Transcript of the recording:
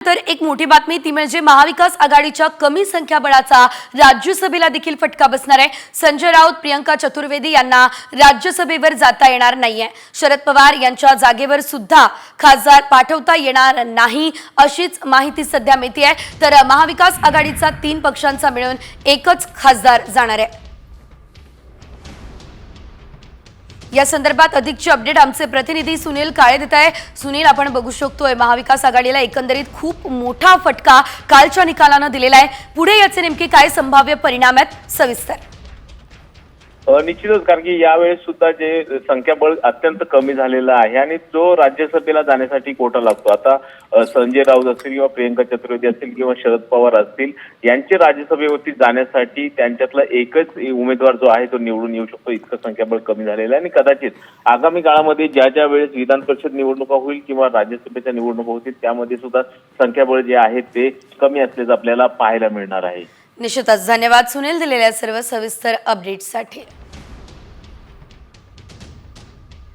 तर एक मोठी बातमी ती म्हणजे महाविकास आघाडीच्या कमी संख्याबळाचा राज्यसभेला देखील फटका बसणार आहे। संजय राऊत, प्रियंका चतुर्वेदी यांना राज्यसभेवर जाता येणार नाहीये। शरद पवार यांच्या जागेवर सुद्धा खासदार पाठवता येणार नाही अशीच माहिती सध्या मिळते। तर महाविकास आघाडीचा 3 पक्षांचा मिळून एकच खासदार जाणार आहे। या संदर्भात अधिकची अपडेट आमचे प्रतिनिधी सुनील काळे देत आहे। सुनील, आपण बघू शकतोय महाविकास आघाडीला एकंदरीत खूप मोठा फटका कालच्या निकालाने दिलेला आहे। पुढे याचे नेमके काय संभाव्य परिणाम आहेत, सविस्तर? निश्चितच, कारण की यावेळेस सुद्धा जे संख्याबळ अत्यंत कमी झालेलं आहे आणि जो राज्यसभेला जाण्यासाठी कोटा लागतो, आता संजय राऊत असतील किंवा प्रियंका चतुर्वेदी असतील किंवा शरद पवार असतील, यांचे राज्यसभेवरती जाण्यासाठी त्यांच्यातला एकच उमेदवार जो आहे तो निवडून येऊ शकतो, इतकं संख्याबळ कमी झालेलं आहे। आणि कदाचित आगामी काळामध्ये ज्या वेळेस विधान परिषद निवडणुका होईल किंवा राज्यसभेच्या निवडणुका होतील त्यामध्ये सुद्धा संख्याबळ जे आहे ते कमी असल्याचं आपल्याला पाहायला मिळणार आहे। निश्चितच धन्यवाद सुनील, दिलेल्या सर्व सविस्तर अपडेट्ससाठी।